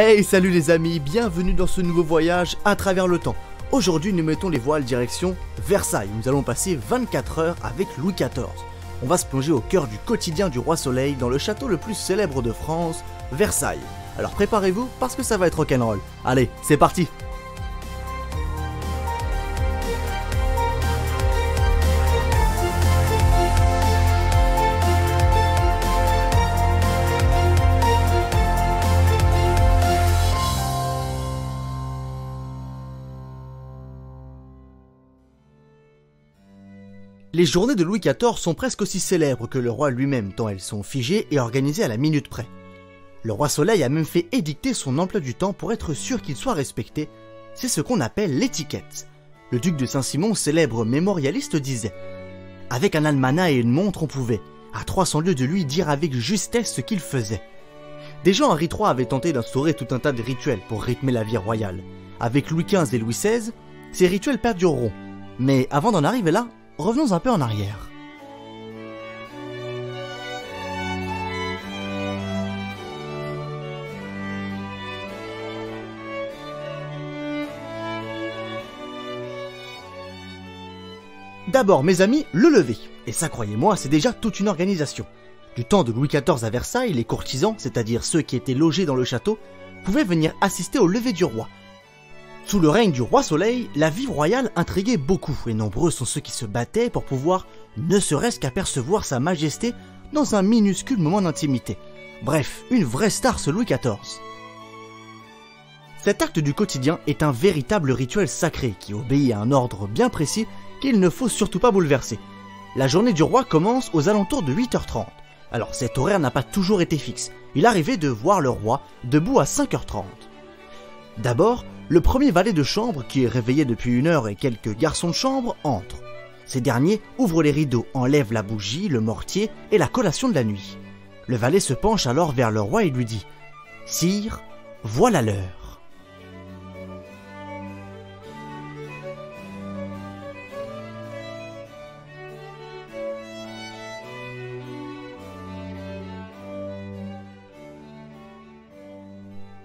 Hey, salut les amis, bienvenue dans ce nouveau voyage à travers le temps. Aujourd'hui, nous mettons les voiles direction Versailles. Nous allons passer 24 heures avec Louis XIV. On va se plonger au cœur du quotidien du roi Soleil dans le château le plus célèbre de France, Versailles. Alors préparez-vous parce que ça va être rock'n'roll. Allez, c'est parti! Les journées de Louis XIV sont presque aussi célèbres que le roi lui-même, tant elles sont figées et organisées à la minute près. Le roi Soleil a même fait édicter son emploi du temps pour être sûr qu'il soit respecté. C'est ce qu'on appelle l'étiquette. Le duc de Saint-Simon, célèbre mémorialiste, disait « Avec un almanach et une montre, on pouvait, à 300 lieues de lui, dire avec justesse ce qu'il faisait. » Déjà Henri III avait tenté d'instaurer tout un tas de rituels pour rythmer la vie royale. Avec Louis XV et Louis XVI, ces rituels perdureront. Mais avant d'en arriver là, revenons un peu en arrière. D'abord, mes amis, le lever. Et ça, croyez-moi, c'est déjà toute une organisation. Du temps de Louis XIV à Versailles, les courtisans, c'est-à-dire ceux qui étaient logés dans le château, pouvaient venir assister au lever du roi. Sous le règne du roi Soleil, la vie royale intriguait beaucoup et nombreux sont ceux qui se battaient pour pouvoir ne serait-ce qu'apercevoir sa majesté dans un minuscule moment d'intimité. Bref, une vraie star ce Louis XIV. Cet acte du quotidien est un véritable rituel sacré qui obéit à un ordre bien précis qu'il ne faut surtout pas bouleverser. La journée du roi commence aux alentours de 8h30. Alors cet horaire n'a pas toujours été fixe. Il arrivait de voir le roi debout à 5h30. D'abord, le premier valet de chambre, qui est réveillé depuis 1 heure et quelques garçons de chambre, entre. Ces derniers ouvrent les rideaux, enlèvent la bougie, le mortier et la collation de la nuit. Le valet se penche alors vers le roi et lui dit « Sire, voilà l'heure. »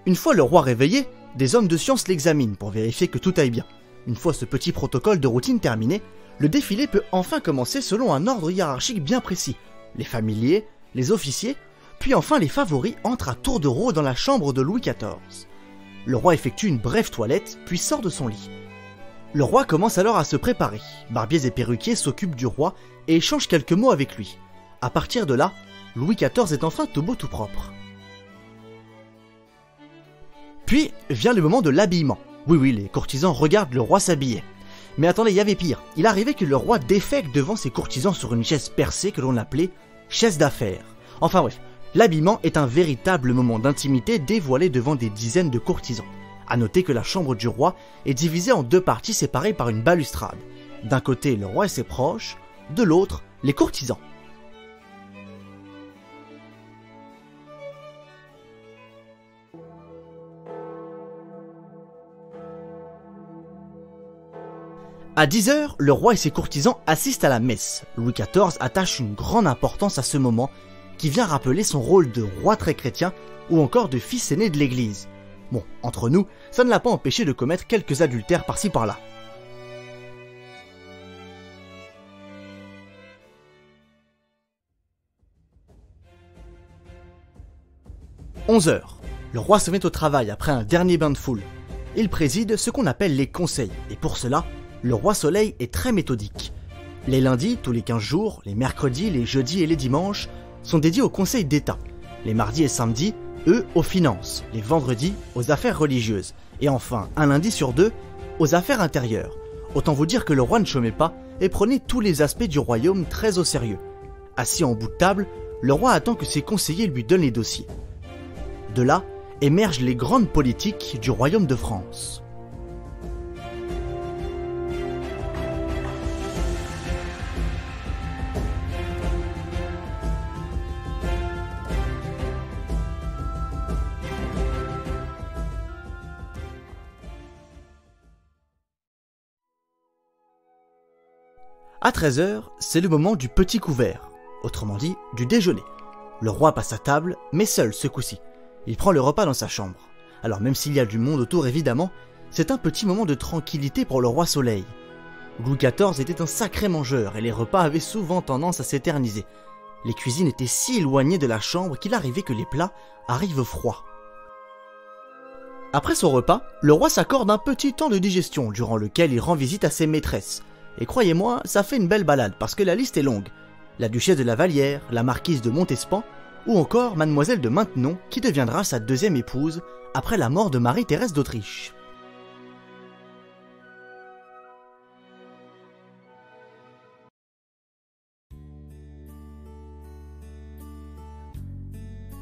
Une fois le roi réveillé, des hommes de science l'examinent pour vérifier que tout aille bien. Une fois ce petit protocole de routine terminé, le défilé peut enfin commencer selon un ordre hiérarchique bien précis. Les familiers, les officiers, puis enfin les favoris entrent à tour de rôle dans la chambre de Louis XIV. Le roi effectue une brève toilette, puis sort de son lit. Le roi commence alors à se préparer. Barbiers et perruquiers s'occupent du roi et échangent quelques mots avec lui. À partir de là, Louis XIV est enfin tout beau tout propre. Puis vient le moment de l'habillement. Oui, les courtisans regardent le roi s'habiller. Mais attendez, il y avait pire. Il arrivait que le roi défèque devant ses courtisans sur une chaise percée que l'on appelait chaise d'affaires. Enfin bref, l'habillement est un véritable moment d'intimité dévoilé devant des dizaines de courtisans. A noter que la chambre du roi est divisée en 2 parties séparées par une balustrade. D'un côté, le roi et ses proches, de l'autre, les courtisans. À 10h, le roi et ses courtisans assistent à la messe. Louis XIV attache une grande importance à ce moment qui vient rappeler son rôle de roi très chrétien ou encore de fils aîné de l'église. Bon, entre nous, ça ne l'a pas empêché de commettre quelques adultères par-ci par-là. 11h, le roi se met au travail après un dernier bain de foule. Il préside ce qu'on appelle les conseils et pour cela, le roi Soleil est très méthodique. Les lundis, tous les 15 jours, les mercredis, les jeudis et les dimanches sont dédiés au conseil d'État. Les mardis et samedis, eux, aux finances. Les vendredis, aux affaires religieuses. Et enfin, un lundi sur 2, aux affaires intérieures. Autant vous dire que le roi ne chômait pas et prenait tous les aspects du royaume très au sérieux. Assis en bout de table, le roi attend que ses conseillers lui donnent les dossiers. De là, émergent les grandes politiques du royaume de France. À 13h, c'est le moment du petit couvert, autrement dit du déjeuner. Le roi passe à table, mais seul ce coup-ci. Il prend le repas dans sa chambre. Alors même s'il y a du monde autour évidemment, c'est un petit moment de tranquillité pour le roi Soleil. Louis XIV était un sacré mangeur et les repas avaient souvent tendance à s'éterniser. Les cuisines étaient si éloignées de la chambre qu'il arrivait que les plats arrivent froids. Après son repas, le roi s'accorde un petit temps de digestion durant lequel il rend visite à ses maîtresses. Et croyez-moi, ça fait une belle balade parce que la liste est longue. La duchesse de la Vallière, la marquise de Montespan ou encore mademoiselle de Maintenon qui deviendra sa deuxième épouse après la mort de Marie-Thérèse d'Autriche.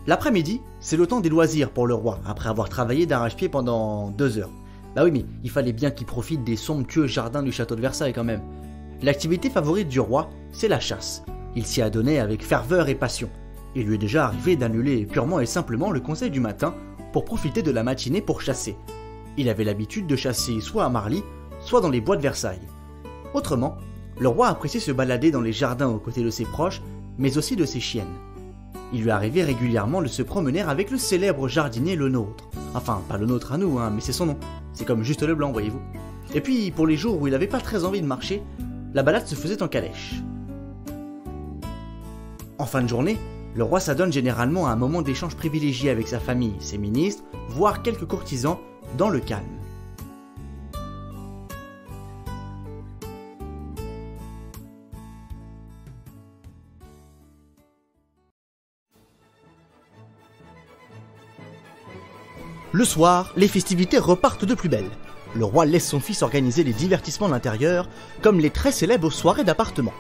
L'après-midi, c'est le temps des loisirs pour le roi, après avoir travaillé d'arrache-pied pendant 2 heures. Bah oui, mais il fallait bien qu'il profite des somptueux jardins du château de Versailles quand même. L'activité favorite du roi, c'est la chasse. Il s'y adonnait avec ferveur et passion. Il lui est déjà arrivé d'annuler purement et simplement le conseil du matin pour profiter de la matinée pour chasser. Il avait l'habitude de chasser soit à Marly, soit dans les bois de Versailles. Autrement, le roi appréciait se balader dans les jardins aux côtés de ses proches, mais aussi de ses chiennes. Il lui arrivait régulièrement de se promener avec le célèbre jardinier Le Nôtre. Enfin, pas Le Nôtre à nous, mais c'est son nom. C'est comme Juste Leblanc, voyez-vous. Et puis, pour les jours où il n'avait pas très envie de marcher, la balade se faisait en calèche. En fin de journée, le roi s'adonne généralement à un moment d'échange privilégié avec sa famille, ses ministres, voire quelques courtisans, dans le calme. Le soir, les festivités repartent de plus belle. Le roi laisse son fils organiser les divertissements de l'intérieur, comme les très célèbres soirées d'appartement.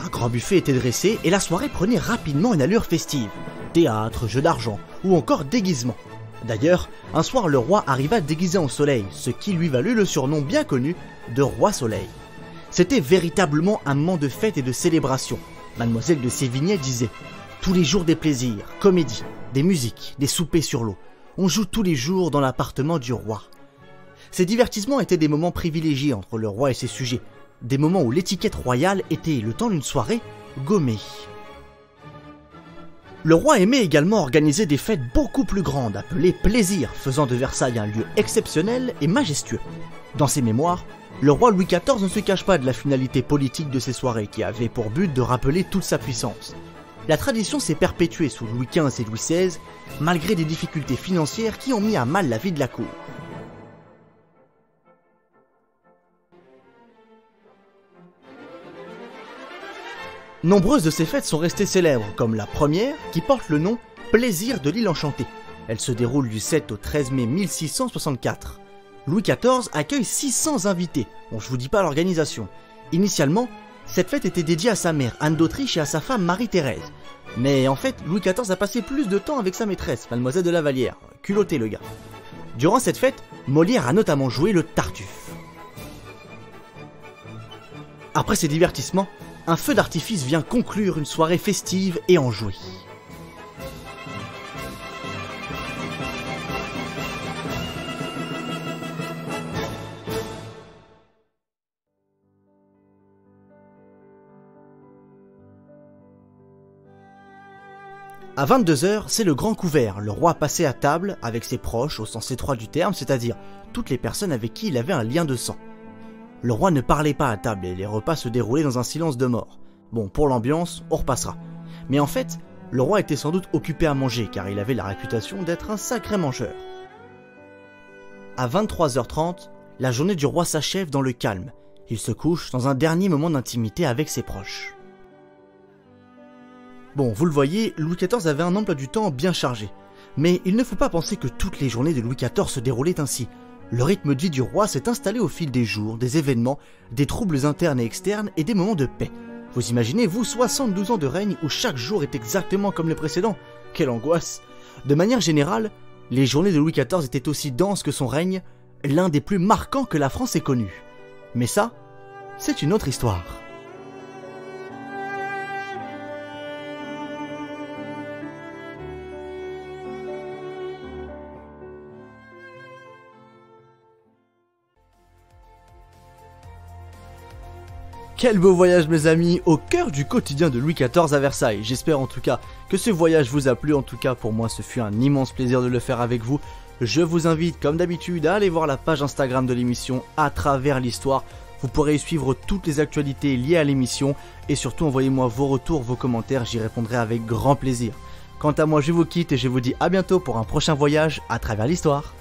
Un grand buffet était dressé et la soirée prenait rapidement une allure festive. Théâtre, jeux d'argent ou encore déguisement. D'ailleurs, un soir le roi arriva déguisé en soleil, ce qui lui valut le surnom bien connu de Roi Soleil. C'était véritablement un moment de fête et de célébration. Mademoiselle de Sévigné disait « Tous les jours des plaisirs, comédies, des musiques, des soupers sur l'eau. On joue tous les jours dans l'appartement du roi. » Ces divertissements étaient des moments privilégiés entre le roi et ses sujets, des moments où l'étiquette royale était, le temps d'une soirée, gommée. Le roi aimait également organiser des fêtes beaucoup plus grandes, appelées plaisirs, faisant de Versailles un lieu exceptionnel et majestueux. Dans ses mémoires, le roi Louis XIV ne se cache pas de la finalité politique de ces soirées, qui avait pour but de rappeler toute sa puissance. La tradition s'est perpétuée sous Louis XV et Louis XVI, malgré des difficultés financières qui ont mis à mal la vie de la cour. Nombreuses de ces fêtes sont restées célèbres, comme la première, qui porte le nom Plaisir de l'île enchantée. Elle se déroule du 7 au 13 mai 1664. Louis XIV accueille 600 invités, bon je vous dis pas l'organisation. Initialement, cette fête était dédiée à sa mère, Anne d'Autriche, et à sa femme Marie-Thérèse. Mais en fait, Louis XIV a passé plus de temps avec sa maîtresse, mademoiselle de la Vallière. Culotté le gars. Durant cette fête, Molière a notamment joué le Tartuffe. Après ces divertissements, un feu d'artifice vient conclure une soirée festive et enjouée. À 22 h, c'est le grand couvert, le roi passait à table avec ses proches au sens étroit du terme, c'est-à-dire toutes les personnes avec qui il avait un lien de sang. Le roi ne parlait pas à table et les repas se déroulaient dans un silence de mort. Bon, pour l'ambiance, on repassera. Mais en fait, le roi était sans doute occupé à manger car il avait la réputation d'être un sacré mangeur. À 23 h 30, la journée du roi s'achève dans le calme. Il se couche dans un dernier moment d'intimité avec ses proches. Bon, vous le voyez, Louis XIV avait un emploi du temps bien chargé. Mais il ne faut pas penser que toutes les journées de Louis XIV se déroulaient ainsi. Le rythme de vie du roi s'est installé au fil des jours, des événements, des troubles internes et externes et des moments de paix. Vous imaginez, vous, 72 ans de règne où chaque jour est exactement comme le précédent? Quelle angoisse! De manière générale, les journées de Louis XIV étaient aussi denses que son règne, l'un des plus marquants que la France ait connu. Mais ça, c'est une autre histoire. Quel beau voyage mes amis, au cœur du quotidien de Louis XIV à Versailles. J'espère en tout cas que ce voyage vous a plu, en tout cas pour moi ce fut un immense plaisir de le faire avec vous. Je vous invite comme d'habitude à aller voir la page Instagram de l'émission À travers l'histoire. Vous pourrez y suivre toutes les actualités liées à l'émission et surtout envoyez-moi vos retours, vos commentaires, j'y répondrai avec grand plaisir. Quant à moi, je vous quitte et je vous dis à bientôt pour un prochain voyage à travers l'histoire.